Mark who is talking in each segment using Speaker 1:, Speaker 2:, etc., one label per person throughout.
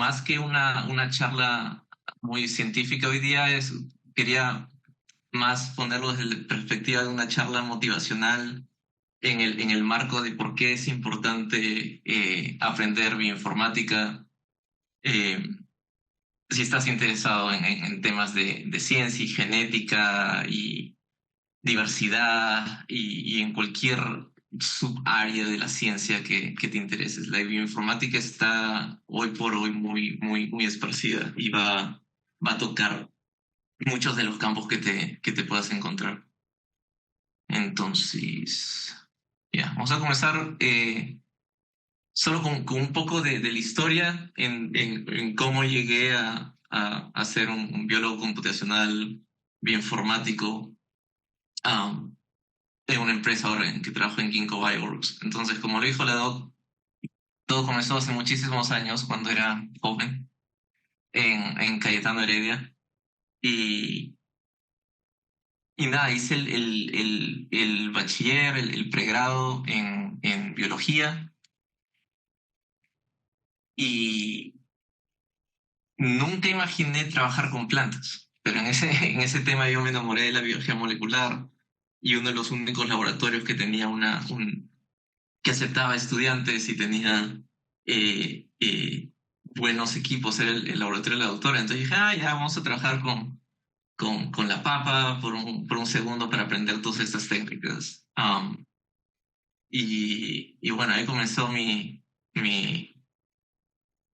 Speaker 1: más que una charla muy científica hoy día, quería más ponerlo desde la perspectiva de una charla motivacional en el marco de por qué es importante aprender bioinformática. Eh, si estás interesado en temas de ciencia y genética y diversidad y en cualquier subárea de la ciencia que te intereses. La bioinformática está hoy por hoy muy esparcida y va a tocar muchos de los campos que te puedas encontrar. Entonces, ya, vamos a comenzar solo con un poco de la historia en cómo llegué a ser un biólogo computacional bioinformático. Um, en una empresa ahora en que trabajo en Ginkgo Bioworks. Entonces, como lo dijo la doc, todo comenzó hace muchísimos años, cuando era joven, en Cayetano Heredia. Y, y nada, hice el bachiller, el pregrado en biología. Y nunca imaginé trabajar con plantas. Pero en ese tema yo me enamoré de la biología molecular y uno de los únicos laboratorios que tenía que aceptaba estudiantes y tenía buenos equipos, era el laboratorio de la doctora. Entonces dije, ya vamos a trabajar con la papa por un segundo para aprender todas estas técnicas. Y bueno, ahí comenzó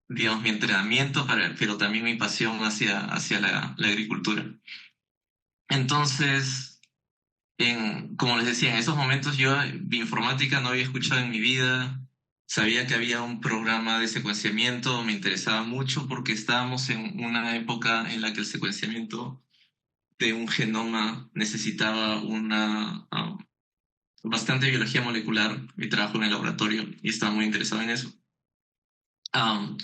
Speaker 1: digamos, mi entrenamiento, pero también mi pasión hacia la agricultura. Entonces, como les decía, en esos momentos yo bioinformática no había escuchado en mi vida. Sabía que había un programa de secuenciamiento, me interesaba mucho porque estábamos en una época en la que el secuenciamiento de un genoma necesitaba bastante biología molecular. Mi trabajo en el laboratorio y estaba muy interesado en eso. Um,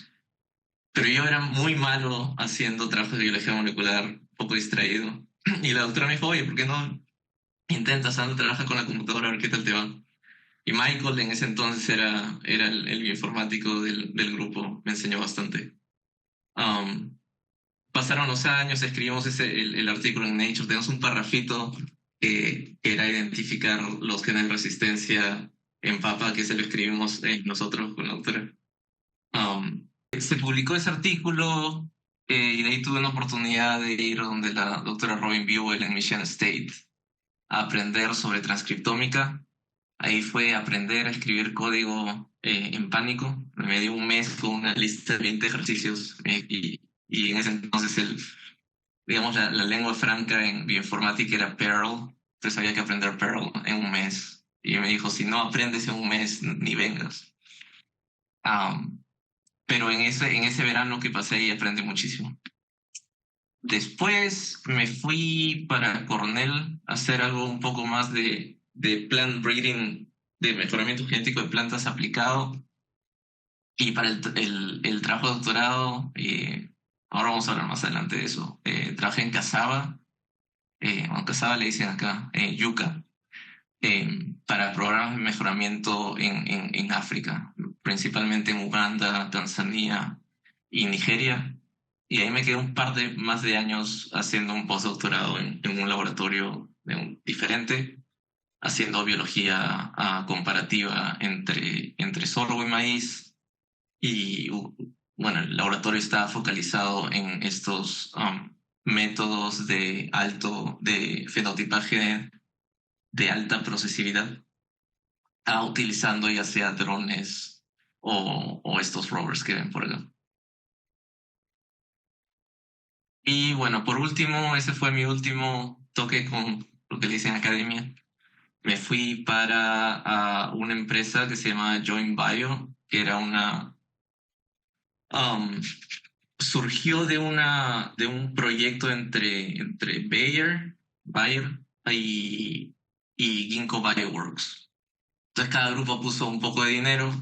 Speaker 1: pero yo era muy malo haciendo trabajos de biología molecular, un poco distraído. Y la doctora me dijo, oye, ¿por qué no intentas, anda, trabaja con la computadora, a ver qué tal te va? Y Michael en ese entonces era el bioinformático del grupo, me enseñó bastante. Um, Pasaron los años, escribimos el artículo en Nature, tenemos un parrafito que era identificar los genes de resistencia en papa, que se lo escribimos nosotros con la doctora. Se publicó ese artículo y de ahí tuve una oportunidad de ir donde la doctora Robin Buell en Michigan State a aprender sobre transcriptómica. Ahí fue aprender a escribir código en pánico. Me dio un mes con una lista de 20 ejercicios y en ese entonces digamos, la lengua franca en bioinformática era Perl. Entonces había que aprender Perl en un mes. Y me dijo, si no aprendes en un mes, ni vengas. Um, pero en ese verano que pasé ahí aprendí muchísimo. Después me fui para Cornell a hacer algo un poco más de plant breeding, de mejoramiento genético de plantas aplicado. Y para el trabajo de doctorado, ahora vamos a hablar más adelante de eso, trabajé en Cassava, bueno, Cassava le dicen acá, yuca, para programas de mejoramiento en África, principalmente en Uganda, Tanzania y Nigeria. Y ahí me quedé un par de más de años haciendo un postdoctorado en un laboratorio diferente, haciendo biología comparativa entre sorgo y maíz. Y bueno, el laboratorio está focalizado en estos métodos de fenotipaje de alta procesividad, utilizando ya sea drones o estos rovers que ven por acá. Y bueno, por último, ese fue mi último toque con lo que le dicen academia. Me fui para una empresa que se llama Joint Bio, que era um, surgió de un proyecto entre Bayer y Ginkgo Bioworks. Entonces cada grupo puso un poco de dinero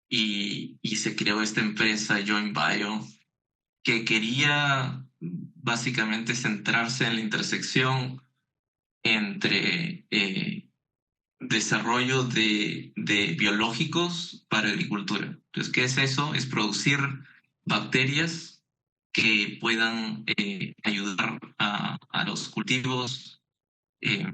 Speaker 1: y se creó esta empresa Joint Bio que quería básicamente centrarse en la intersección entre desarrollo de biológicos para agricultura. Entonces, ¿qué es eso? Es producir bacterias que puedan ayudar a los cultivos eh,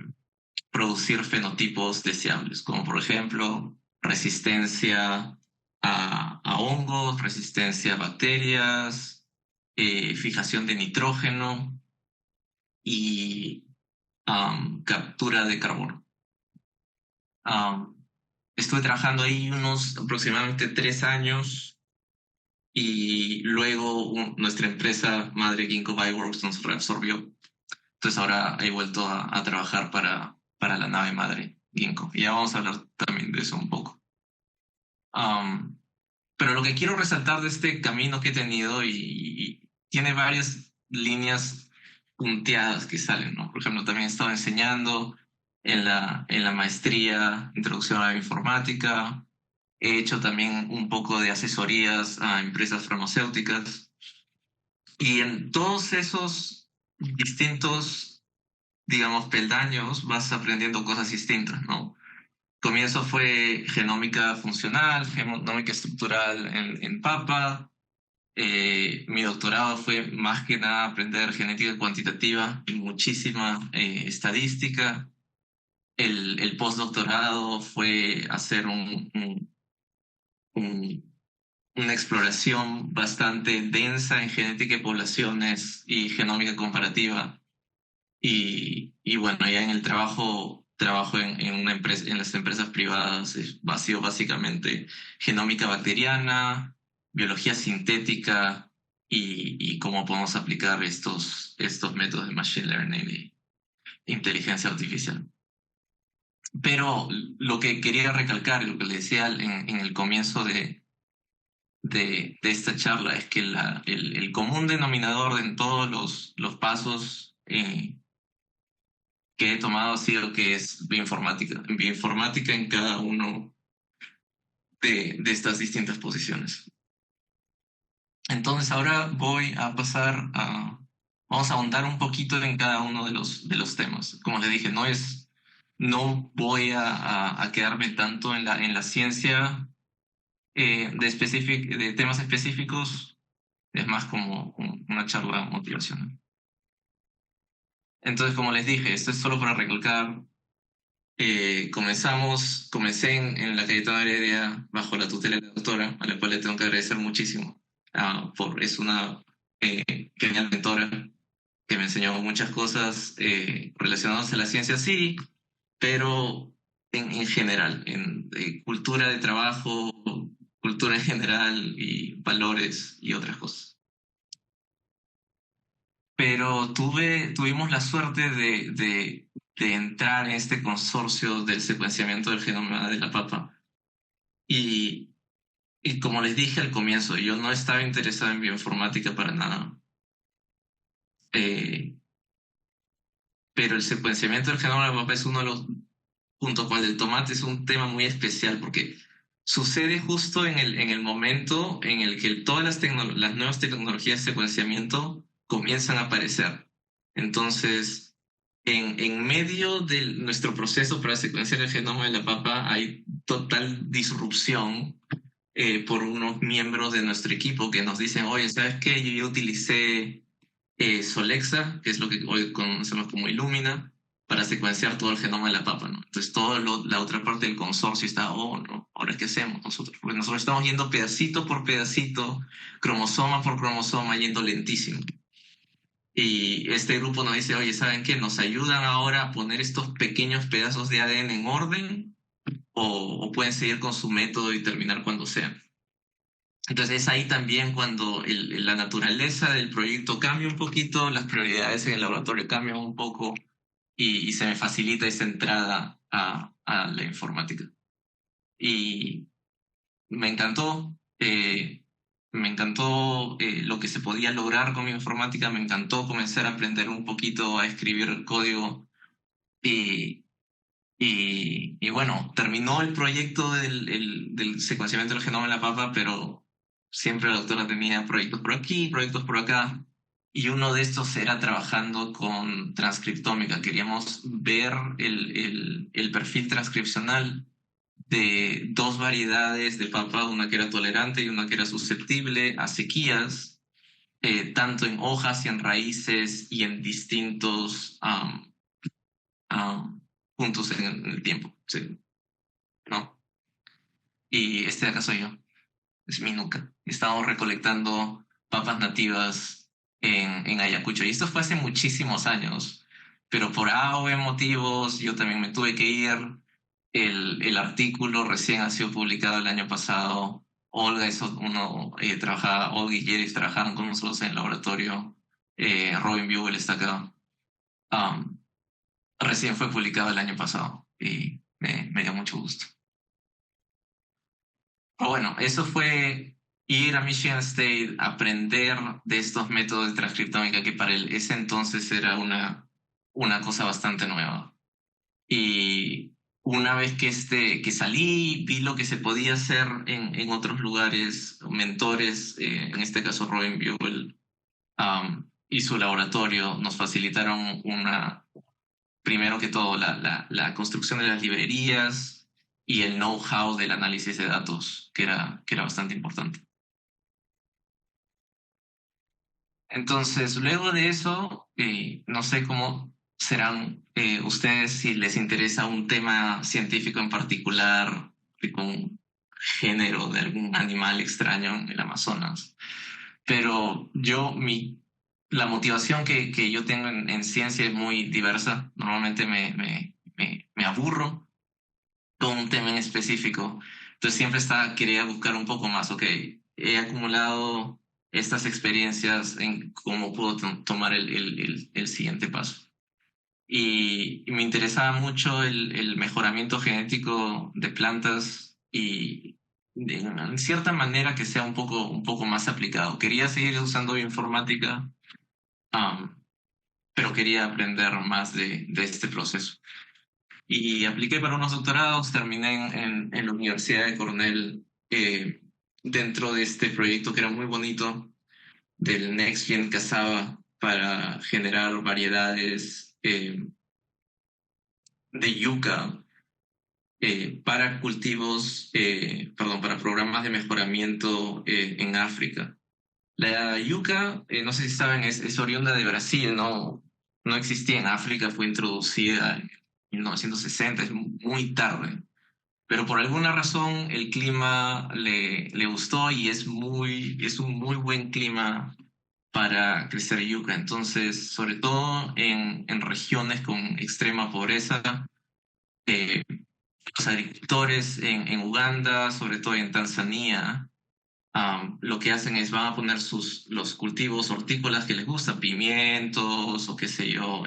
Speaker 1: producir fenotipos deseables, como por ejemplo resistencia a hongos, resistencia a bacterias, fijación de nitrógeno y captura de carbono. Estuve trabajando ahí unos aproximadamente 3 años y luego nuestra empresa madre Ginkgo Bioworks nos reabsorbió. Entonces ahora he vuelto a trabajar para la nave madre Ginkgo. Y ya vamos a hablar también de eso un poco. Pero lo que quiero resaltar de este camino que he tenido y tiene varias líneas punteadas que salen, ¿no? Por ejemplo, también he estado enseñando en la maestría Introducción a la Informática. He hecho también un poco de asesorías a empresas farmacéuticas. Y en todos esos distintos, digamos, peldaños vas aprendiendo cosas distintas, ¿no? Comienzo fue genómica funcional, genómica estructural en Papa. Mi doctorado fue más que nada aprender genética cuantitativa y muchísima estadística. El postdoctorado fue hacer un- una exploración bastante densa en genética de poblaciones y genómica comparativa. Y bueno, ya en el trabajo en una empresa, en las empresas privadas, ha sido básicamente genómica bacteriana, biología sintética y cómo podemos aplicar estos métodos de machine learning y inteligencia artificial. Pero lo que quería recalcar, lo que le decía en el comienzo de esta charla, es que el común denominador en todos los pasos que he tomado ha sido que es bioinformática. Bioinformática en cada uno de estas distintas posiciones. Entonces ahora voy a pasar a... Vamos a ahondar un poquito en cada uno de los temas. Como les dije, no voy a quedarme tanto en la ciencia de temas específicos. Es más como una charla motivacional. Entonces, como les dije, esto es solo para recalcar. Comencé en la Cayetano Heredia bajo la tutela de la doctora, a la cual le tengo que agradecer muchísimo. Es una genial mentora que me enseñó muchas cosas relacionadas a la ciencia, sí, pero en general, en cultura de trabajo, cultura en general y valores y otras cosas. Pero tuvimos la suerte de entrar en este consorcio del secuenciamiento del genoma de la papa. Y, y como les dije al comienzo, yo no estaba interesado en bioinformática para nada. Eh, pero el secuenciamiento del genoma de la papa es uno de los puntos con el del tomate, es un tema muy especial porque sucede justo en el momento en el que todas las nuevas tecnologías de secuenciamiento comienzan a aparecer. Entonces, en medio de nuestro proceso para secuenciar el genoma de la papa hay total disrupción por unos miembros de nuestro equipo que nos dicen, oye, ¿sabes qué? Yo utilicé Solexa, que es lo que hoy conocemos como Illumina, para secuenciar todo el genoma de la papa, ¿no? Entonces, la otra parte del consorcio está, oh, no, ¿ahora qué hacemos nosotros? Porque nosotros estamos yendo pedacito por pedacito, cromosoma por cromosoma, yendo lentísimo. Y este grupo nos dice, oye, ¿saben qué? ¿Nos ayudan ahora a poner estos pequeños pedazos de ADN en orden? ¿O pueden seguir con su método y terminar cuando sea? Entonces es ahí también cuando la naturaleza del proyecto cambia un poquito, las prioridades en el laboratorio cambian un poco y se me facilita esa entrada a la informática. Y me encantó, lo que se podía lograr con mi informática, me encantó comenzar a aprender un poquito a escribir el código y, y bueno, terminó el proyecto del secuenciamiento del genoma en la papa, pero siempre la doctora tenía proyectos por aquí, proyectos por acá, y uno de estos era trabajando con transcriptómica. Queríamos ver el perfil transcripcional de dos variedades de papa, una que era tolerante y una que era susceptible a sequías, tanto en hojas y en raíces y en distintos puntos en el tiempo, sí, ¿no? Y este de acá soy yo, es mi nuca. Estamos recolectando papas nativas en Ayacucho. Y esto fue hace muchísimos años, pero por A o B motivos yo también me tuve que ir. El artículo recién ha sido publicado el año pasado. Olga, Olga y Jerry trabajaron con nosotros en el laboratorio. Robin Buell está acá. Um, Recién fue publicado el año pasado y me dio mucho gusto. Pero bueno, eso fue ir a Michigan State, aprender de estos métodos de transcriptómica que para ese entonces era una cosa bastante nueva. Y una vez que salí, vi lo que se podía hacer en otros lugares, mentores, en este caso Robin Buell, y su laboratorio nos facilitaron primero que todo, la construcción de las librerías y el know-how del análisis de datos, que era bastante importante. Entonces, luego de eso, no sé cómo serán ustedes si les interesa un tema científico en particular, tipo un género de algún animal extraño en el Amazonas. Pero la motivación que yo tengo en ciencia es muy diversa. Normalmente me aburro con un tema en específico. Entonces siempre quería buscar un poco más. Ok, he acumulado estas experiencias en cómo puedo tomar el siguiente paso. Y me interesaba mucho el mejoramiento genético de plantas y en cierta manera que sea un poco más aplicado. Quería seguir usando bioinformática, um, pero quería aprender más de este proceso. Y apliqué para unos doctorados, terminé en la Universidad de Cornell, dentro de este proyecto que era muy bonito del NextGen Cassava para generar variedades de yuca para para programas de mejoramiento en África. La yuca, no sé si saben, es oriunda de Brasil, no existía en África, fue introducida en 1960, es muy tarde. Pero por alguna razón el clima le gustó y es un muy buen clima para crecer yuca. Entonces, sobre todo en regiones con extrema pobreza, eh, los agricultores en Uganda, sobre todo en Tanzania, lo que hacen es van a poner los cultivos hortícolas que les gustan, pimientos o qué sé yo,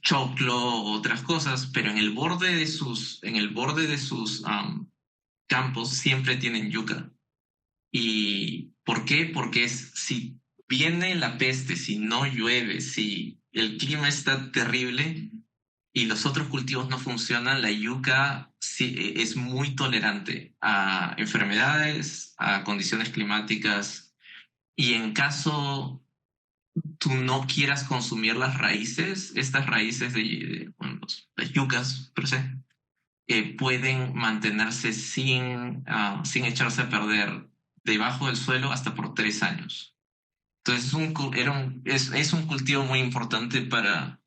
Speaker 1: choclo o otras cosas, pero en el borde de sus campos siempre tienen yuca. ¿Y por qué? Porque si viene la peste, si no llueve, si el clima está terrible y los otros cultivos no funcionan, la yuca sí, es muy tolerante a enfermedades, a condiciones climáticas y en caso tú no quieras consumir las raíces, estas raíces bueno, las yucas, per se, pueden mantenerse sin echarse a perder debajo del suelo hasta por 3 años. Entonces es un cultivo muy importante para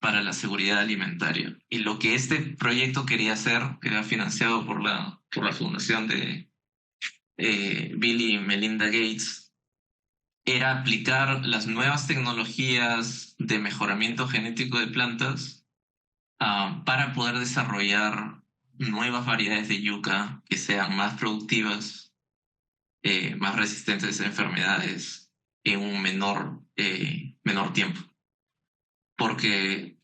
Speaker 1: la seguridad alimentaria. Y lo que este proyecto quería hacer, que era financiado por la fundación de Bill y Melinda Gates, era aplicar las nuevas tecnologías de mejoramiento genético de plantas para poder desarrollar nuevas variedades de yuca que sean más productivas, más resistentes a enfermedades en un menor tiempo. Porque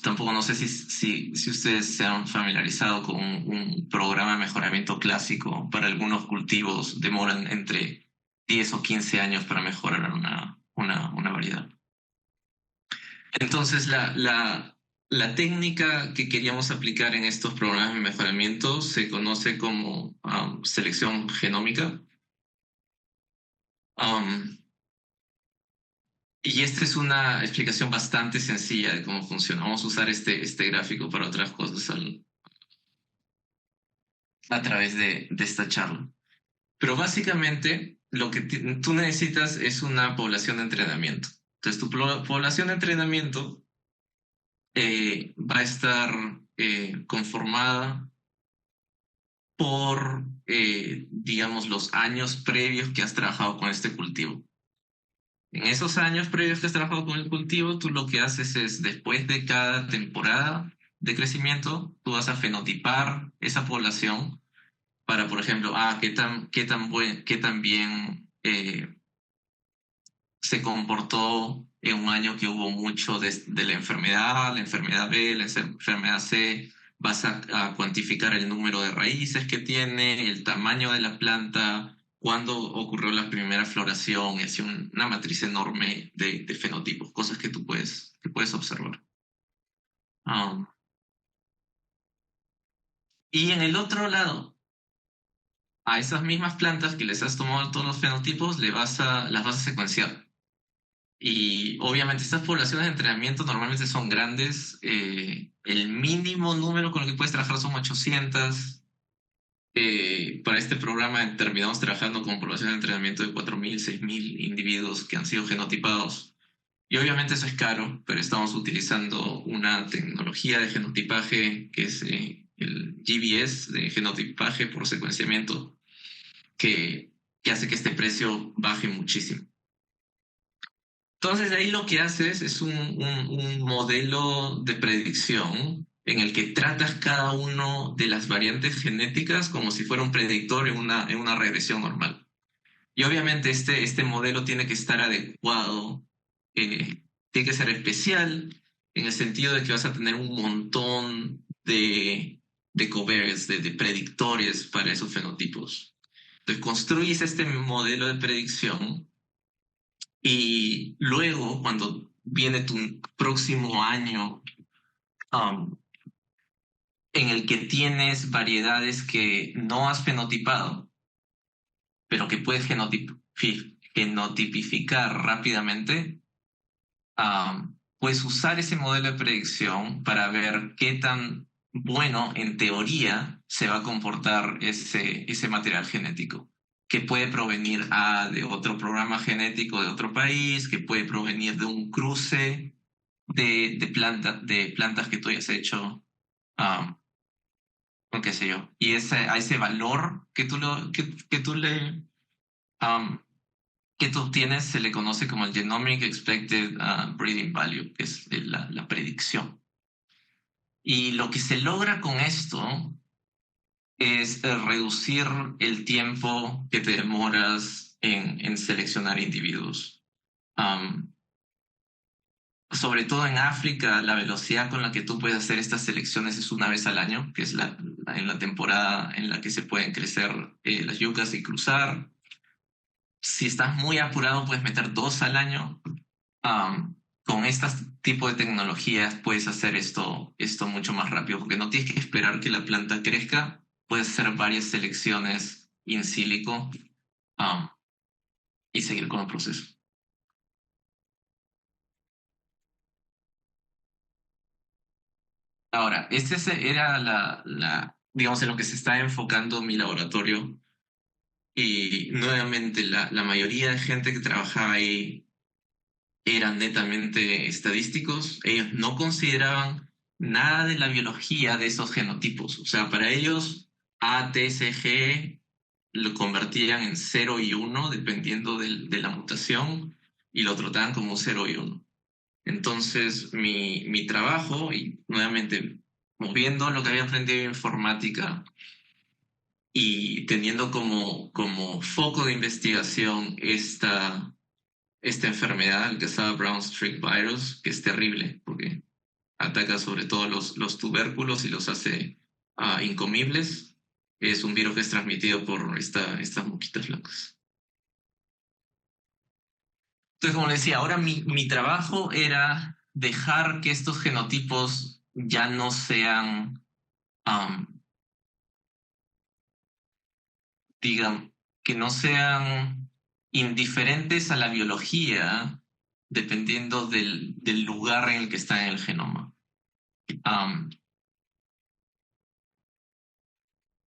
Speaker 1: tampoco no sé si ustedes se han familiarizado con un programa de mejoramiento clásico para algunos cultivos, demoran entre 10 o 15 años para mejorar una variedad. Entonces, la técnica que queríamos aplicar en estos programas de mejoramiento se conoce como selección genómica. Um, y esta es una explicación bastante sencilla de cómo funciona. Vamos a usar este gráfico para otras cosas a través de esta charla. Pero básicamente lo que tú necesitas es una población de entrenamiento. Entonces, tu población de entrenamiento va a estar conformada por, digamos, los años previos que has trabajado con este cultivo. En esos años previos que has trabajado con el cultivo, tú lo que haces es, después de cada temporada de crecimiento, tú vas a fenotipar esa población para, por ejemplo, qué tan bien se comportó en un año que hubo mucho de la enfermedad B, la enfermedad C. Vas a cuantificar el número de raíces que tiene, el tamaño de la planta, cuándo ocurrió la primera floración, y así una matriz enorme de fenotipos, cosas que puedes observar. Um, y en el otro lado, a esas mismas plantas que les has tomado todos los fenotipos, las vas a secuenciar. Y obviamente estas poblaciones de entrenamiento normalmente son grandes. El mínimo número con el que puedes trabajar son 800. Para este programa terminamos trabajando con poblaciones de entrenamiento de 4.000, 6.000 individuos que han sido genotipados. Y obviamente eso es caro, pero estamos utilizando una tecnología de genotipaje que es el GBS, de genotipaje por secuenciamiento, que, que hace que este precio baje muchísimo. Entonces, de ahí lo que haces es un modelo de predicción en el que tratas cada uno de las variantes genéticas como si fuera un predictor en una regresión normal. Y obviamente este modelo tiene que estar adecuado, tiene que ser especial en el sentido de que vas a tener un montón de covariates, de predictores para esos fenotipos. Entonces, construyes este modelo de predicción y luego, cuando viene tu próximo año, um, en el que tienes variedades que no has fenotipado, pero que puedes genotipificar rápidamente, puedes usar ese modelo de predicción para ver qué tan bueno, en teoría, se va a comportar ese material genético, que puede provenir de otro programa genético de otro país, que puede provenir de un cruce de plantas que tú hayas hecho, um, o qué sé yo. Y a ese valor que tú um, que tú obtienes se le conoce como el Genomic Expected Breeding Value, que es la predicción. Y lo que se logra con esto es reducir el tiempo que te demoras en seleccionar individuos. Um, Sobre todo en África, la velocidad con la que tú puedes hacer estas selecciones es una vez al año, que es en la temporada en la que se pueden crecer las yucas y cruzar. Si estás muy apurado, puedes meter dos al año. Con este tipo de tecnologías puedes hacer esto mucho más rápido, porque no tienes que esperar que la planta crezca, puedes hacer varias selecciones in silico um, y seguir con el proceso. Ahora, era digamos, en lo que se está enfocando mi laboratorio. Y nuevamente, la mayoría de gente que trabajaba ahí eran netamente estadísticos. Ellos no consideraban nada de la biología de esos genotipos. O sea, para ellos, A, T, C, G lo convertían en 0 y 1 dependiendo de la mutación y lo trataban como 0 y 1. Entonces, mi trabajo, y nuevamente moviendo lo que había aprendido en informática y teniendo como foco de investigación esta enfermedad, el que se llama Brown Streak Virus, que es terrible porque ataca sobre todo los tubérculos y los hace incomibles. Es un virus que es transmitido por estas mosquitas blancas. Entonces, como le decía, ahora mi trabajo era dejar que estos genotipos ya no sean, um, digan, que no sean indiferentes a la biología dependiendo del lugar en el que está en el genoma. Um,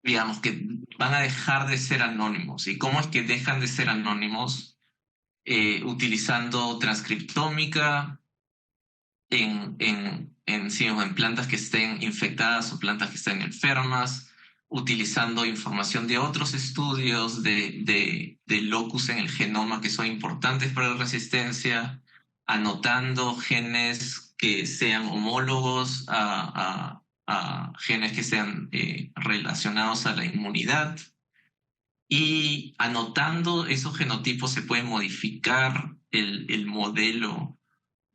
Speaker 1: digamos que van a dejar de ser anónimos. ¿Y cómo es que dejan de ser anónimos? Utilizando transcriptómica sí, o en plantas que estén infectadas o plantas que estén enfermas, utilizando información de otros estudios de locus en el genoma que son importantes para la resistencia, anotando genes que sean homólogos a genes que sean relacionados a la inmunidad. Y anotando esos genotipos se puede modificar el modelo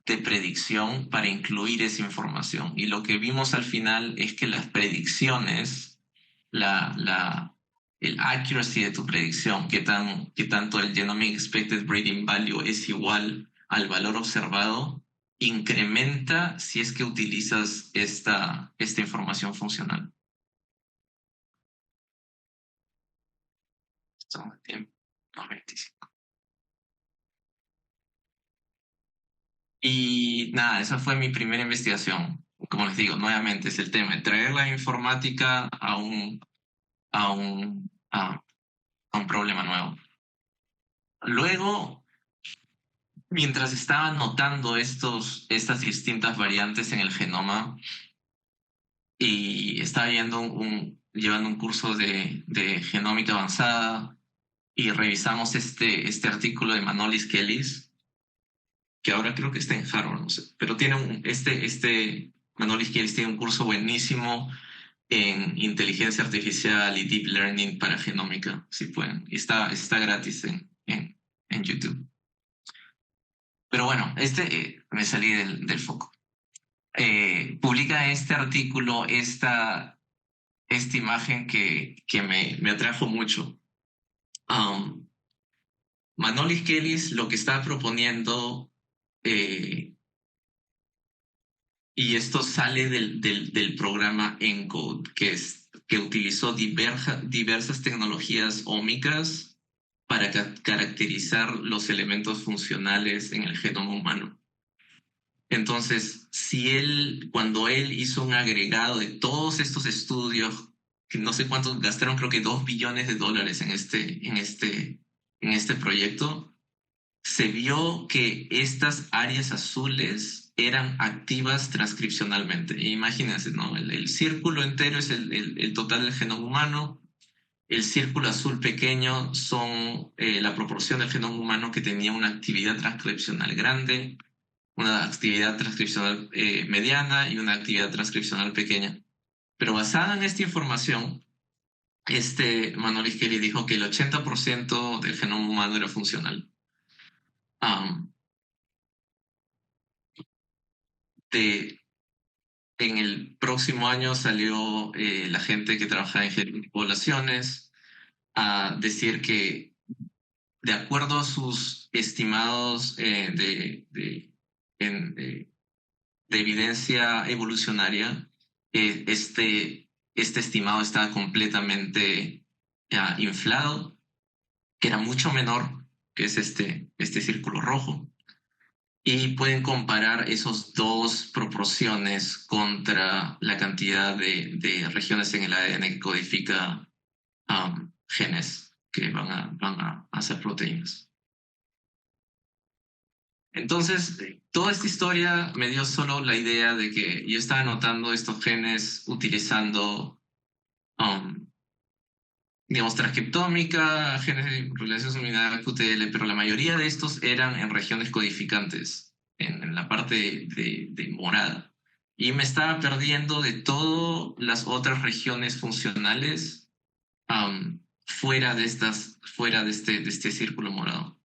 Speaker 1: de predicción para incluir esa información. Y lo que vimos al final es que las predicciones, el accuracy de tu predicción, qué tanto el Genomic Expected Breeding Value es igual al valor observado, incrementa si es que utilizas esta información funcional. Estamos en 25. Y nada, esa fue mi primera investigación. Como les digo, nuevamente es el tema de traer la informática a un problema nuevo. Luego, mientras estaba notando estas distintas variantes en el genoma y estaba llevando un curso de genómica avanzada y revisamos este artículo de Manolis Kellis, que ahora creo que está en Harvard, no sé, pero Manolis Kellis tiene un curso buenísimo en inteligencia artificial y deep learning para genómica, si pueden. Y está gratis en YouTube. Pero bueno, me salí del foco. Publica este artículo, esta imagen que me atrajo mucho. Manolis Kellis lo que está proponiendo, y esto sale del programa ENCODE, que utilizó diversas tecnologías ómicas para caracterizar los elementos funcionales en el genoma humano. Entonces, cuando él hizo un agregado de todos estos estudios, que no sé cuántos gastaron, creo que $2 billones en este proyecto, se vio que estas áreas azules eran activas transcripcionalmente. Imagínense, ¿no? El círculo entero es el total del genoma humano. El círculo azul pequeño son la proporción del genoma humano que tenía una actividad transcripcional grande, una actividad transcripcional mediana y una actividad transcripcional pequeña. Pero basada en esta información, Manolis Kelly dijo que el 80% del genoma humano era funcional. En el próximo año salió la gente que trabaja en poblaciones a decir que, de acuerdo a sus estimados de evidencia evolucionaria, este estimado estaba completamente inflado, que era mucho menor, que es este círculo rojo. Y pueden comparar esas dos proporciones contra la cantidad de regiones en el ADN que codifica genes que van a hacer proteínas. Entonces, toda esta historia me dio solo la idea de que yo estaba anotando estos genes utilizando, digamos, transcriptómica, genes de regulación unidad QTL, pero la mayoría de estos eran en regiones codificantes, en la parte de morada. Y me estaba perdiendo de todas las otras regiones funcionales fuera de este círculo morado.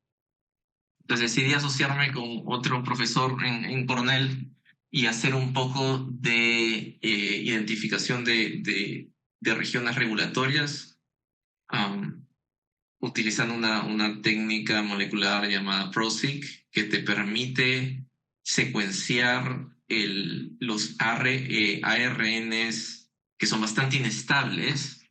Speaker 1: Entonces decidí asociarme con otro profesor en Cornell y hacer un poco de identificación de regiones regulatorias, utilizando una técnica molecular llamada PROSEQ, que te permite secuenciar los ARNs que son bastante inestables,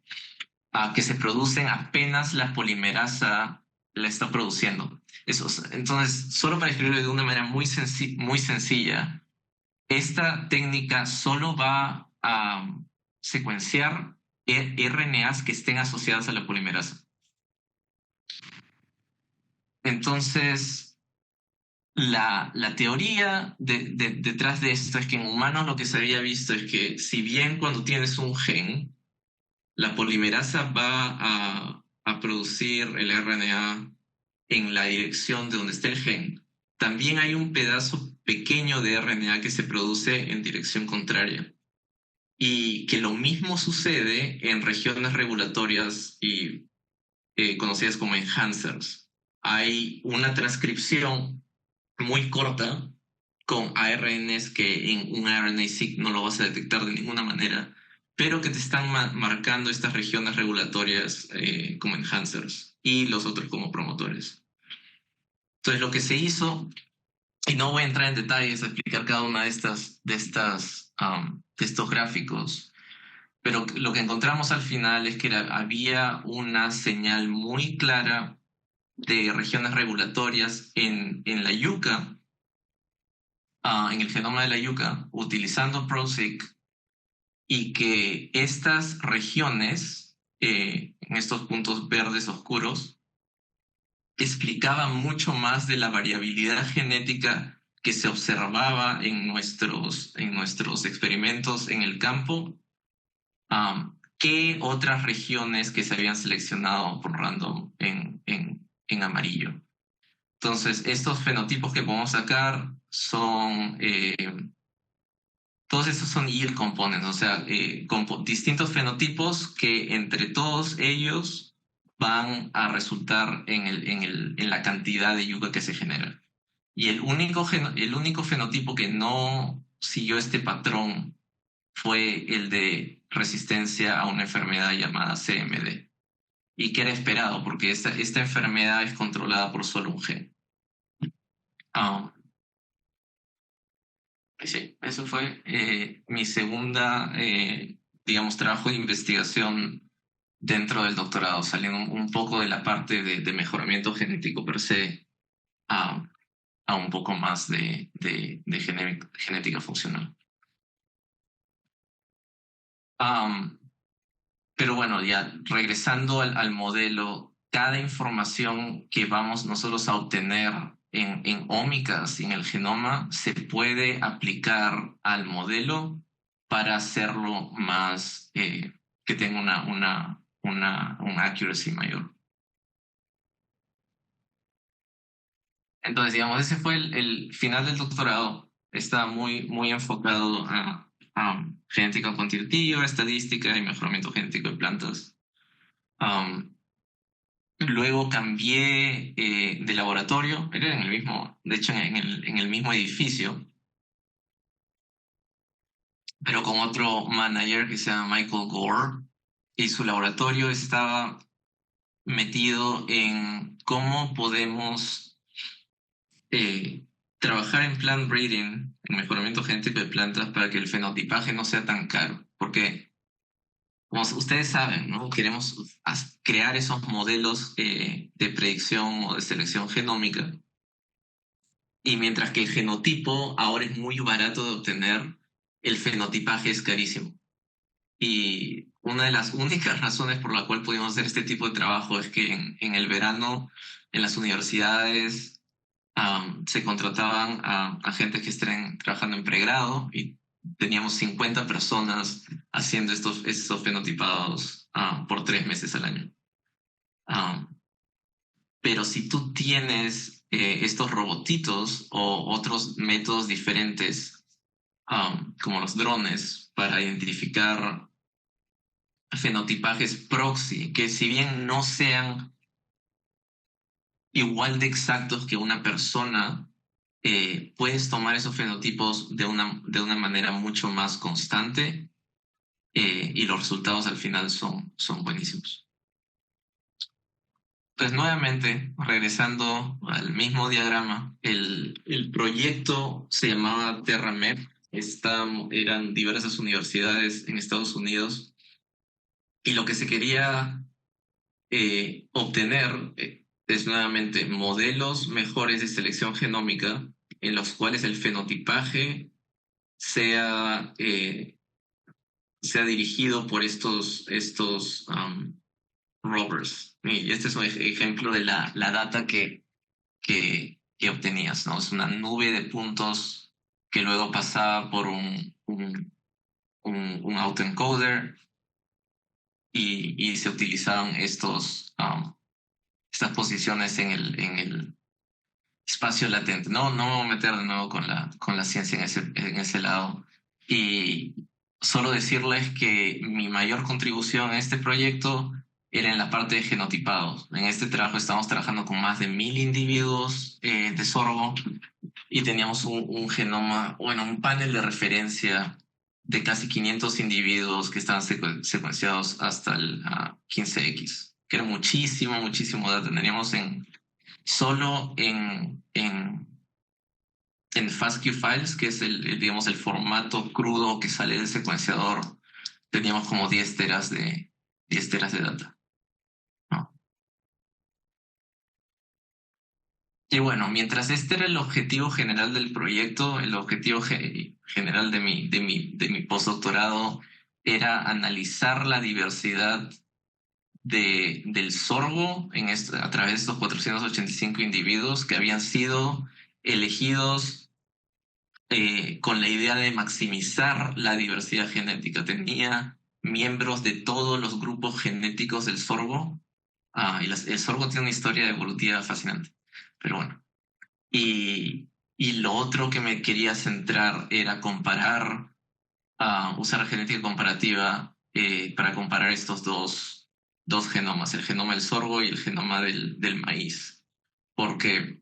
Speaker 1: que se producen apenas la polimerasa la está produciendo. Entonces, solo para escribirlo de una manera muy sencilla, esta técnica solo va a secuenciar RNAs que estén asociadas a la polimerasa. Entonces, la teoría detrás de esto es que en humanos lo que se había visto es que si bien cuando tienes un gen, la polimerasa va a producir el RNA en la dirección de donde está el gen, también hay un pedazo pequeño de RNA que se produce en dirección contraria. Y que lo mismo sucede en regiones regulatorias y conocidas como enhancers. Hay una transcripción muy corta con ARNs que en un RNA-seq no lo vas a detectar de ninguna manera, pero que te están marcando estas regiones regulatorias como enhancers y los otros como promotores. Entonces lo que se hizo, y no voy a entrar en detalles a explicar cada una de estos gráficos, pero lo que encontramos al final es que había una señal muy clara de regiones regulatorias en la yuca, en el genoma de la yuca, utilizando PROSEQ, y que estas regiones, en estos puntos verdes oscuros, explicaban mucho más de la variabilidad genética que se observaba en nuestros experimentos en el campo, que otras regiones que se habían seleccionado por random en amarillo. Entonces, estos fenotipos que podemos sacar son, todos estos son yield components, o sea, distintos fenotipos que entre todos ellos van a resultar en la cantidad de yuca que se genera. Y el único fenotipo que no siguió este patrón fue el de resistencia a una enfermedad llamada CMD, y que era esperado porque esta enfermedad es controlada por solo un gen. Sí, eso fue mi segunda, digamos, trabajo de investigación dentro del doctorado, saliendo un poco de la parte de mejoramiento genético per se a, a un poco más de genética funcional. Pero bueno, ya regresando al modelo, cada información que vamos nosotros a obtener en ómicas y en el genoma se puede aplicar al modelo para hacerlo más, que tenga una accuracy mayor. Entonces, digamos, ese fue el final del doctorado. Está muy enfocado a genética cuantitativa, estadística y mejoramiento genético de plantas. Luego cambié de laboratorio, era en el mismo, de hecho en el mismo edificio, pero con otro manager que se llama Michael Gore, y su laboratorio estaba metido en cómo podemos trabajar en plant breeding, en mejoramiento genético de plantas, para que el fenotipaje no sea tan caro, porque como ustedes saben, ¿no? Queremos crear esos modelos de predicción o de selección genómica. Y mientras que el genotipo ahora es muy barato de obtener, el fenotipaje es carísimo. Y una de las únicas razones por la cual pudimos hacer este tipo de trabajo es que en el verano en las universidades se contrataban a gente que estén trabajando en pregrado, y teníamos 50 personas haciendo estos fenotipados por 3 meses al año. Pero si tú tienes estos robotitos o otros métodos diferentes, como los drones, para identificar fenotipajes proxy, que si bien no sean igual de exactos que una persona, puedes tomar esos fenotipos de una manera mucho más constante, y los resultados al final son buenísimos. Pues nuevamente, regresando al mismo diagrama, el proyecto se llamaba TerraMed. Eran diversas universidades en Estados Unidos, y lo que se quería obtener es nuevamente modelos mejores de selección genómica en los cuales el fenotipaje sea sea dirigido por estos rovers. Y este es un ejemplo de la data que obtenías, ¿no? Es una nube de puntos que luego pasaba por un autoencoder y se utilizaban estas posiciones en el espacio latente. No me voy a meter de nuevo con la ciencia en ese lado. Y solo decirles que mi mayor contribución a este proyecto era en la parte de genotipados. En este trabajo estamos trabajando con más de 1000 individuos de sorgo y teníamos un genoma, bueno, un panel de referencia de casi 500 individuos que estaban secuenciados hasta el 15X, que era muchísimo dato. Teníamos solo en FASTQ files, que es digamos, el formato crudo que sale del secuenciador, teníamos como 10 teras de data, ¿no? Y bueno, mientras este era el objetivo general del proyecto, el objetivo general de mi postdoctorado era analizar la diversidad del sorgo a través de estos 485 individuos que habían sido elegidos con la idea de maximizar la diversidad genética. Tenía miembros de todos los grupos genéticos del sorgo. El sorgo tiene una historia evolutiva fascinante. Pero bueno. Y lo otro que me quería centrar era usar genética comparativa para comparar estos dos genomas, el genoma del sorgo y el genoma del maíz. Porque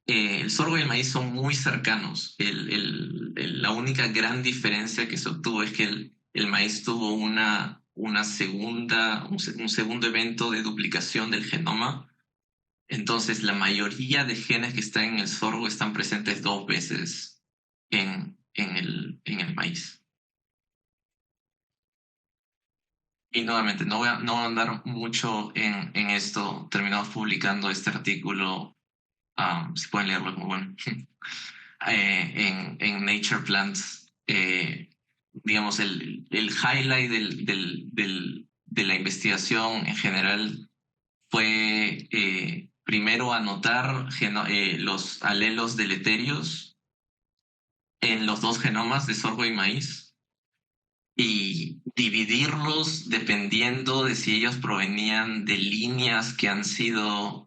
Speaker 1: el sorgo y el maíz son muy cercanos. La única gran diferencia que se obtuvo es que el maíz tuvo un segundo evento de duplicación del genoma. Entonces, la mayoría de genes que están en el sorgo están presentes 2 veces en el maíz. Y nuevamente, no voy a andar mucho en esto. Terminamos publicando este artículo. Si pueden leerlo, es muy bueno. En Nature Plants, digamos, el highlight de la investigación en general fue primero anotar los alelos deleterios en los dos genomas de sorgo y maíz y dividirlos dependiendo de si ellos provenían de líneas que han sido,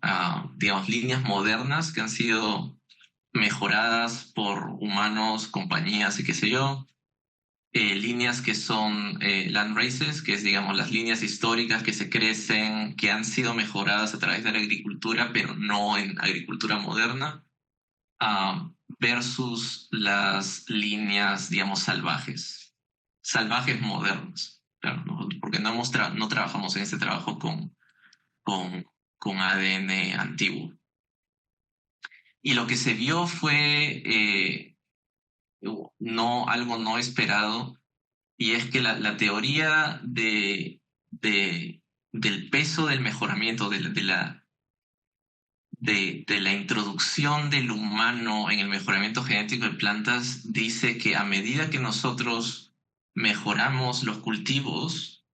Speaker 1: digamos, líneas modernas que han sido mejoradas por humanos, compañías y qué sé yo, líneas que son land races, que es, digamos, las líneas históricas que se crecen, que han sido mejoradas a través de la agricultura, pero no en agricultura moderna, versus las líneas, digamos, salvajes modernas. Claro, porque no trabajamos en este trabajo con, con ADN antiguo. Y lo que se vio fue algo no esperado, y es que la teoría del peso del mejoramiento, de la introducción del humano en el mejoramiento genético de plantas, dice que a medida que nosotros mejoramos los cultivos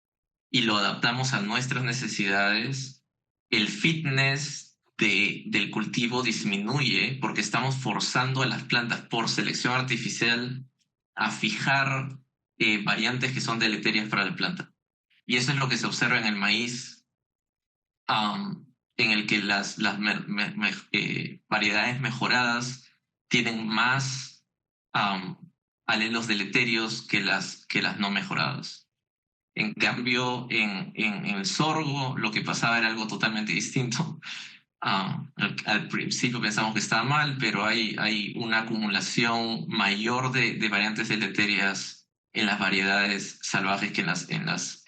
Speaker 1: y lo adaptamos a nuestras necesidades, el fitness del cultivo disminuye porque estamos forzando a las plantas por selección artificial a fijar variantes que son deleterias para la planta. Y eso es lo que se observa en el maíz, en el que las variedades mejoradas tienen más alelos deleterios que las no mejoradas. En cambio, en el sorgo lo que pasaba era algo totalmente distinto. Al principio pensamos que estaba mal, pero hay una acumulación mayor de variantes deleterias en las variedades salvajes que en las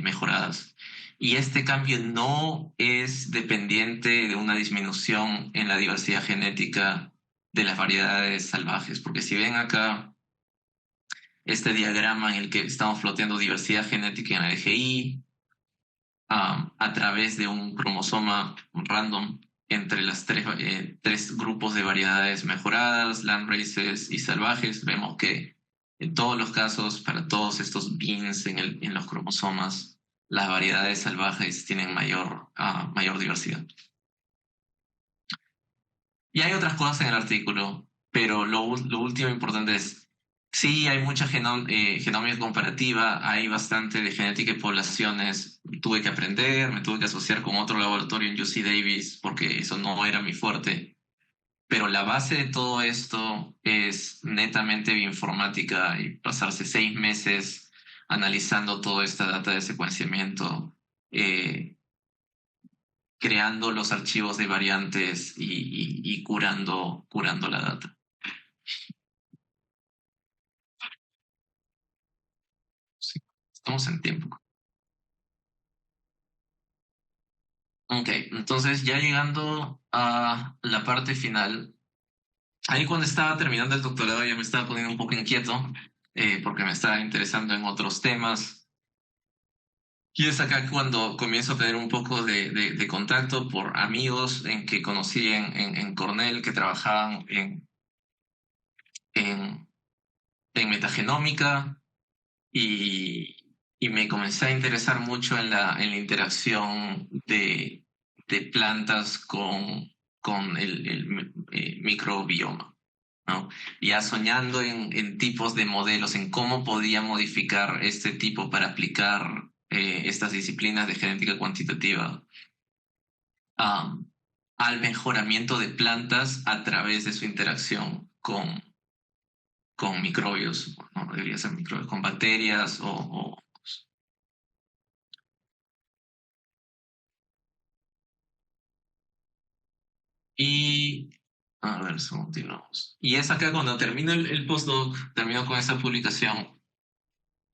Speaker 1: mejoradas. Y este cambio no es dependiente de una disminución en la diversidad genética de las variedades salvajes, porque si ven acá este diagrama en el que estamos floteando diversidad genética en la DGI, a través de un cromosoma random entre las tres grupos de variedades mejoradas, landraces y salvajes, vemos que En todos los casos, para todos estos beans en los cromosomas, las variedades salvajes tienen mayor diversidad. Y hay otras cosas en el artículo, pero lo último importante es, sí, hay mucha genomía comparativa, hay bastante de genética y poblaciones. Tuve que aprender, me tuve que asociar con otro laboratorio en UC Davis, porque eso no era mi fuerte. Pero la base de todo esto es netamente bioinformática y pasarse 6 meses analizando toda esta data de secuenciamiento, eh, creando los archivos de variantes y curando la data. Sí, estamos en tiempo. Ok, entonces ya llegando a la parte final, ahí cuando estaba terminando el doctorado ya me estaba poniendo un poco inquieto porque me estaba interesando en otros temas. Y es acá cuando comienzo a tener un poco de contacto por amigos en que conocí en Cornell que trabajaban en, en metagenómica y, y me comencé a interesar mucho en la interacción de plantas con el microbioma, ¿no? Ya soñando en tipos de modelos, en cómo podía modificar este tipo para aplicar estas disciplinas de genética cuantitativa a- al mejoramiento de plantas a través de su interacción con microbios, no debería ser microbios, con bacterias y a ver, continuamos. Y es acá cuando termino el postdoc, termino con esa publicación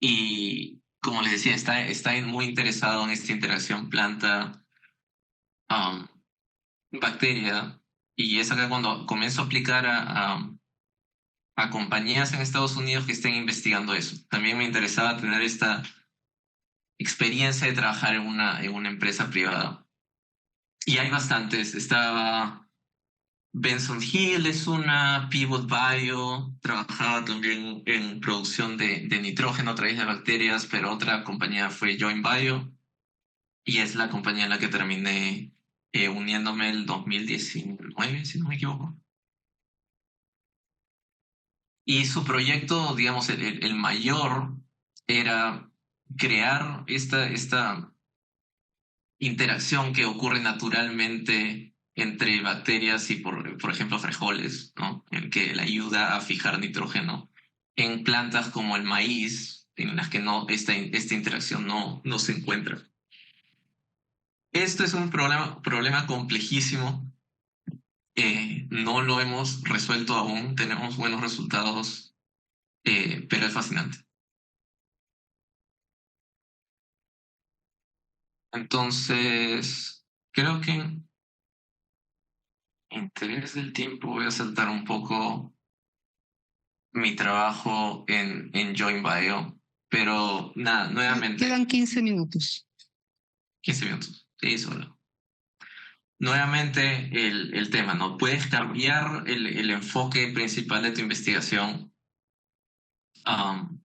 Speaker 1: y como les decía, está muy interesado en esta interacción planta-bacteria y es acá cuando comienzo a aplicar a compañías en Estados Unidos que estén investigando eso. También me interesaba tener esta experiencia de trabajar en una empresa privada. Y hay bastantes. Estaba Benson Hill, es una Pivot Bio, trabajaba también en producción de nitrógeno a través de bacterias, pero otra compañía fue Join Bio y es la compañía en la que terminé uniéndome el 2019, si no me equivoco. Y su proyecto, digamos, el mayor era crear esta interacción que ocurre naturalmente entre bacterias y, por ejemplo, frijoles, ¿no? En que le ayuda a fijar nitrógeno en plantas como el maíz, en las que esta interacción no se encuentra. Esto es un problema complejísimo. No lo hemos resuelto aún, tenemos buenos resultados, pero es fascinante. Entonces, creo que en interés del tiempo voy a saltar un poco mi trabajo en Join Bio, pero nada, nuevamente,
Speaker 2: Quedan 15 minutos.
Speaker 1: 15 minutos, sí, solo. Nuevamente el tema, ¿no? Puedes cambiar el enfoque principal de tu investigación, um,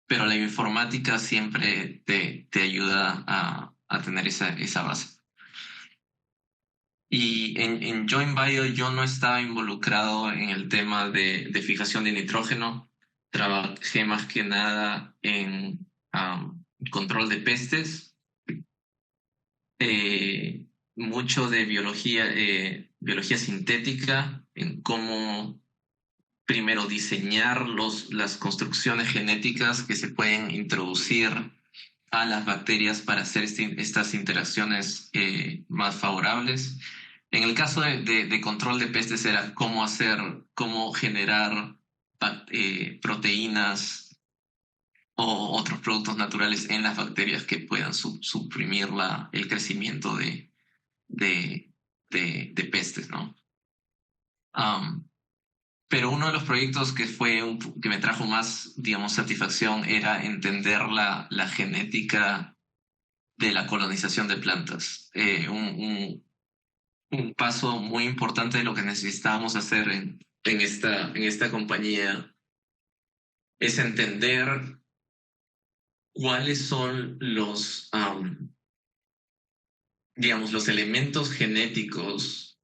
Speaker 1: pero la informática siempre te ayuda a tener esa base. Y en Join Bio yo no estaba involucrado en el tema de fijación de nitrógeno. Trabajé más que nada en control de pestes, eh, mucho de biología sintética, en cómo primero diseñar las construcciones genéticas que se pueden introducir a las bacterias para hacer estas interacciones más favorables. En el caso de control de pestes era cómo generar proteínas o otros productos naturales en las bacterias que puedan suprimir el crecimiento de, de pestes, ¿no? Um, pero uno de los proyectos que me trajo más, digamos, satisfacción era entender la genética de la colonización de plantas. Un paso muy importante de lo que necesitábamos hacer en esta compañía es entender cuáles son digamos, los elementos genéticos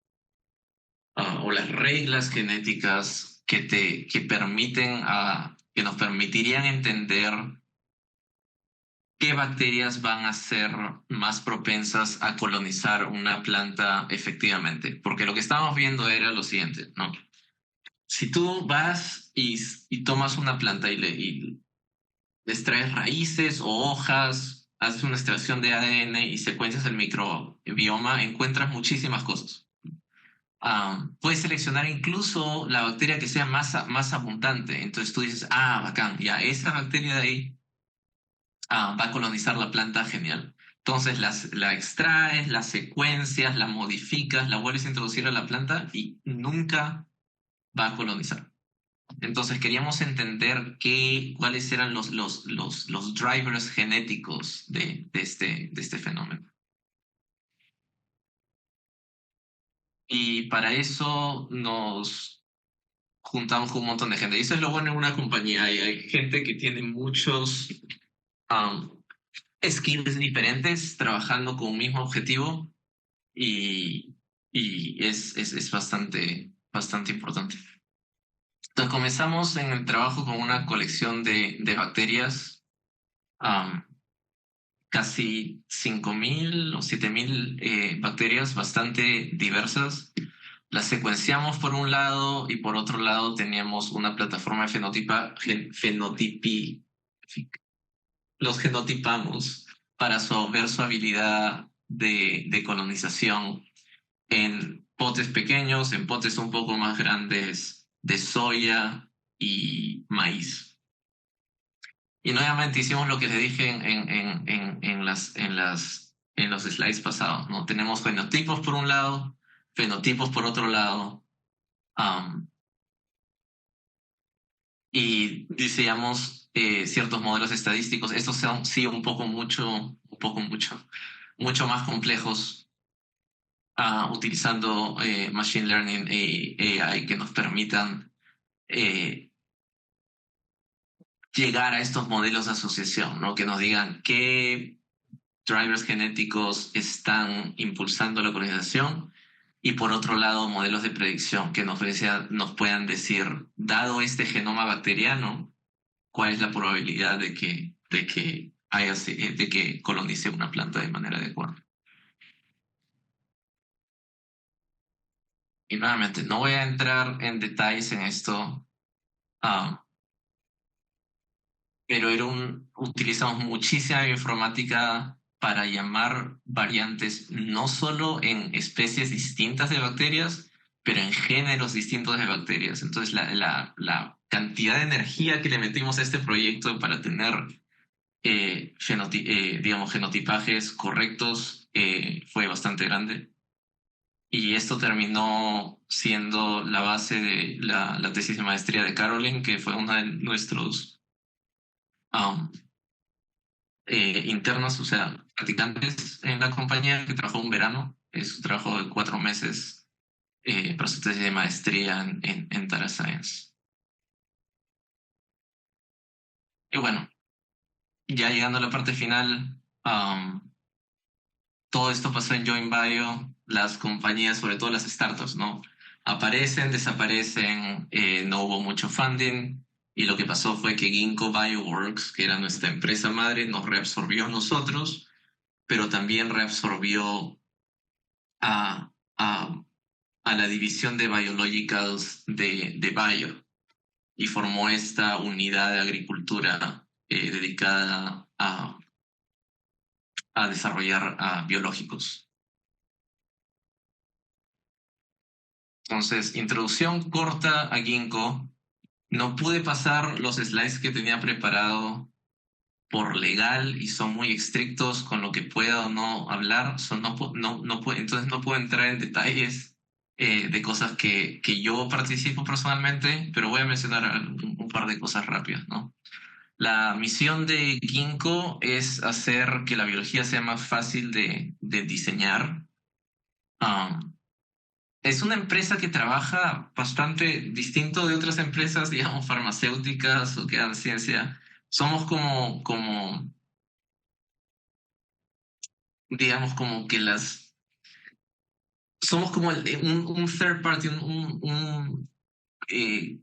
Speaker 1: o las reglas genéticas que nos permitirían entender qué bacterias van a ser más propensas a colonizar una planta efectivamente. Porque lo que estábamos viendo era lo siguiente, ¿no? Si tú vas y tomas una planta y le extraes raíces o hojas, haces una extracción de ADN y secuencias el microbioma, encuentras muchísimas cosas. Puedes seleccionar incluso la bacteria que sea más abundante. Entonces tú dices, bacán, ya esa bacteria de ahí va a colonizar la planta, genial. Entonces la extraes, la secuencias, la modificas, la vuelves a introducir a la planta y nunca va a colonizar. Entonces queríamos entender cuáles eran los drivers genéticos de este fenómeno. Y para eso nos juntamos con un montón de gente. Y eso es lo bueno en una compañía. Hay gente que tiene muchos um, skills diferentes trabajando con un mismo objetivo y, y es bastante importante. Entonces comenzamos en el trabajo con una colección de bacterias, um, casi 5.000 o 7.000 bacterias bastante diversas. Las secuenciamos por un lado y por otro lado teníamos una plataforma de los genotipamos para ver su habilidad de colonización en potes pequeños, en potes un poco más grandes de soya y maíz. Y nuevamente hicimos lo que les dije en los slides pasados, ¿no? Tenemos fenotipos por un lado, fenotipos por otro lado, um, y diseñamos ciertos modelos estadísticos. Estos son sí mucho más complejos, utilizando Machine Learning y AI que nos permitan eh, llegar a estos modelos de asociación, ¿no? Que nos digan qué drivers genéticos están impulsando la colonización y por otro lado modelos de predicción que nos puedan decir, dado este genoma bacteriano, cuál es la probabilidad de que colonice una planta de manera adecuada. Y nuevamente, no voy a entrar en detalles en esto, ah, pero utilizamos muchísima informática para llamar variantes no solo en especies distintas de bacterias, pero en géneros distintos de bacterias. Entonces, la cantidad de energía que le metimos a este proyecto para tener digamos, genotipajes correctos fue bastante grande. Y esto terminó siendo la base de la tesis de maestría de Caroline, que fue una de nuestros um, internos, o sea, practicantes en la compañía, que trabajó un verano. Es un trabajo de 4 meses para su tesis de maestría en Data Science. Y bueno, ya llegando a la parte final, todo esto pasó en Join Bio, las compañías, sobre todo las startups, ¿no? Aparecen, desaparecen, no hubo mucho funding y lo que pasó fue que Ginkgo Bioworks, que era nuestra empresa madre, nos reabsorbió a nosotros, pero también reabsorbió a, a, a la división de biologicals de Bio y formó esta unidad de agricultura dedicada a desarrollar biológicos. Entonces, introducción corta a Ginkgo. No pude pasar los slides que tenía preparado por legal y son muy estrictos con lo que pueda o no hablar. Entonces no puedo entrar en detalles de cosas que yo participo personalmente, pero voy a mencionar un par de cosas rápidas, ¿no? La misión de Ginkgo es hacer que la biología sea más fácil de diseñar. Um, es una empresa que trabaja bastante distinto de otras empresas, digamos, farmacéuticas o que dan ciencia. Somos digamos, como que somos como un third party, eh,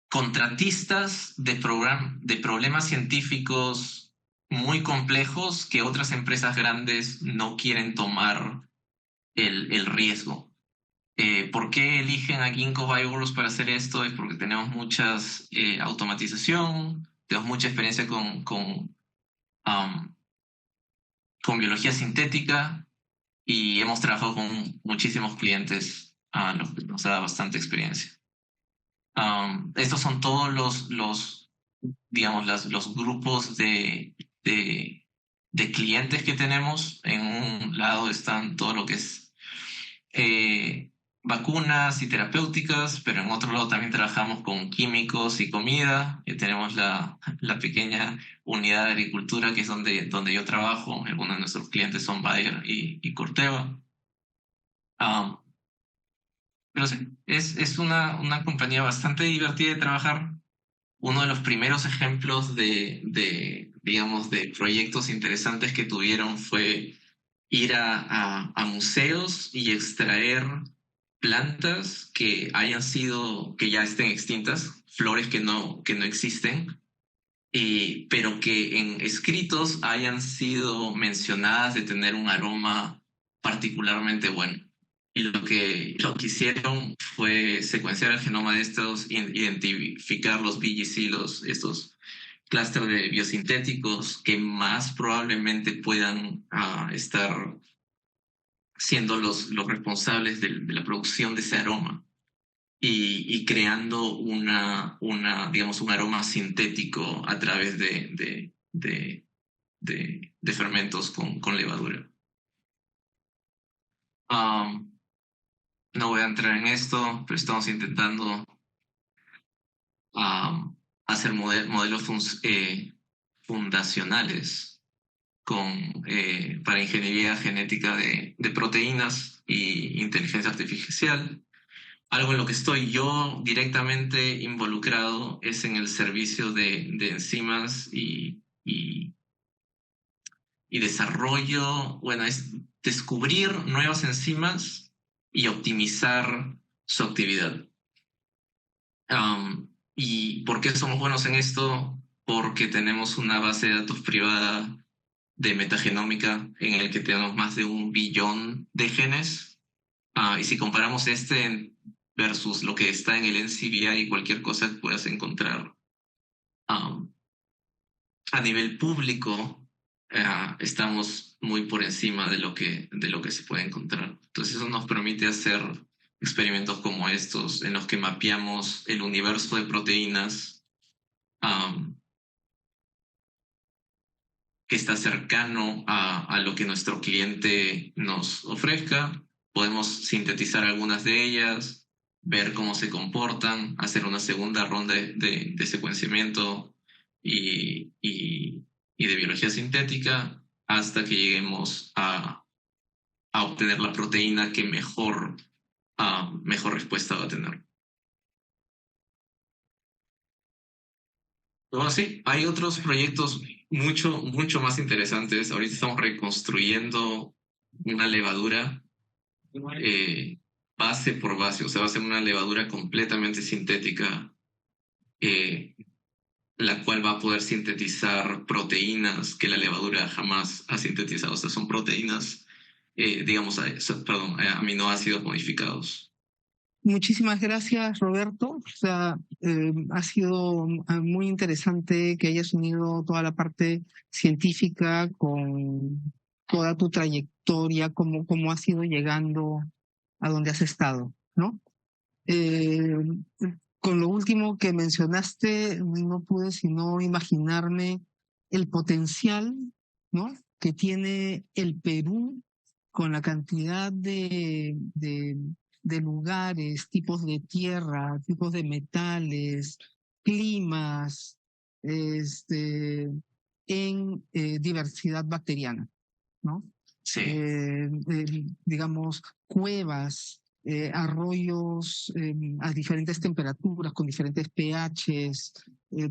Speaker 1: contratistas de problemas científicos muy complejos que otras empresas grandes no quieren tomar el riesgo. ¿Por qué eligen a Ginkgo Bioworks para hacer esto? Es porque tenemos muchas automatización, tenemos mucha experiencia um, con biología sintética y hemos trabajado con muchísimos clientes, lo que nos da bastante experiencia. Estos son todos digamos, los grupos de clientes que tenemos. En un lado están todo lo que es vacunas y terapéuticas, pero en otro lado también trabajamos con químicos y comida. Tenemos la pequeña unidad de agricultura que es donde yo trabajo. Algunos de nuestros clientes son Bayer y Corteva. Um, pero sí, es una compañía bastante divertida de trabajar. Uno de los primeros ejemplos digamos, de proyectos interesantes que tuvieron fue ir a museos y extraer plantas que ya estén extintas, flores que no existen, pero que en escritos hayan sido mencionadas de tener un aroma particularmente bueno. Y lo que hicieron fue secuenciar el genoma de estos, identificar los VGC, estos clústeres de biosintéticos que más probablemente puedan estar siendo los responsables de la producción de ese aroma y creando digamos, un aroma sintético a través de fermentos con levadura. Um, no voy a entrar en esto, pero estamos intentando um, hacer modelos fundacionales para ingeniería genética de proteínas y inteligencia artificial. Algo en lo que estoy yo directamente involucrado es en el servicio de enzimas y desarrollo, bueno, es descubrir nuevas enzimas y optimizar su actividad. ¿Y por qué somos buenos en esto? Porque tenemos una base de datos privada de metagenómica en el que tenemos más de 1 billón de genes. Y si comparamos este versus lo que está en el NCBI y cualquier cosa que puedas encontrar um, a nivel público, estamos muy por encima de lo que se puede encontrar. Entonces eso nos permite hacer experimentos como estos, en los que mapeamos el universo de proteínas um, que está cercano a lo que nuestro cliente nos ofrezca. Podemos sintetizar algunas de ellas, ver cómo se comportan, hacer una segunda ronda de secuenciamiento y de biología sintética hasta que lleguemos a obtener la proteína que mejor respuesta va a tener. Bueno, sí, hay otros proyectos mucho más interesantes. Ahorita estamos reconstruyendo una levadura base por base, o sea, va a ser una levadura completamente sintética, eh, la cual va a poder sintetizar proteínas que la levadura jamás ha sintetizado. O sea, son proteínas, digamos, perdón, aminoácidos modificados.
Speaker 2: Muchísimas gracias, Roberto. O sea, ha sido muy interesante que hayas unido toda la parte científica con toda tu trayectoria, cómo has ido llegando a donde has estado, ¿no? Con lo último que mencionaste, no pude sino imaginarme el potencial, ¿no?, que tiene el Perú con la cantidad de lugares, tipos de tierra, tipos de metales, climas, en diversidad bacteriana, ¿no?
Speaker 1: Sí.
Speaker 2: Digamos, cuevas arroyos a diferentes temperaturas, con diferentes pHs,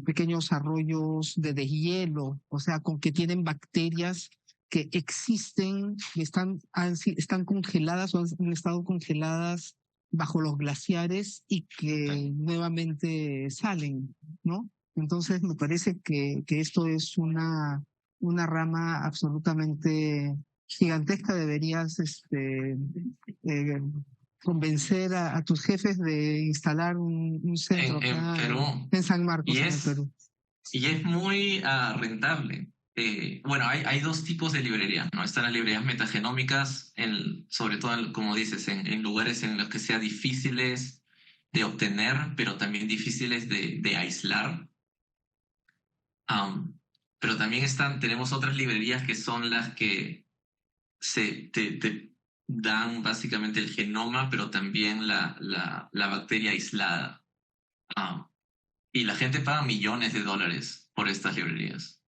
Speaker 2: pequeños arroyos de deshielo, o sea, con que tienen bacterias que existen, que están congeladas o han estado congeladas bajo los glaciares y que nuevamente salen, ¿no? Entonces me parece que esto es una rama absolutamente gigantesca. Deberías eh, convencer a tus jefes de instalar un centro
Speaker 1: En
Speaker 2: acá
Speaker 1: Perú.
Speaker 2: en San
Speaker 1: Y
Speaker 2: Marcos, en el
Speaker 1: es,
Speaker 2: Perú.
Speaker 1: y es muy rentable. Bueno, hay dos tipos de librerías, ¿no? Están las librerías metagenómicas, sobre todo, como dices, en lugares en los que sea difíciles de obtener, pero también difíciles de aislar. Am, pero también tenemos otras librerías que son las que te dan básicamente el genoma, pero también la bacteria aislada. Am, y la gente paga millones de dólares por estas librerías.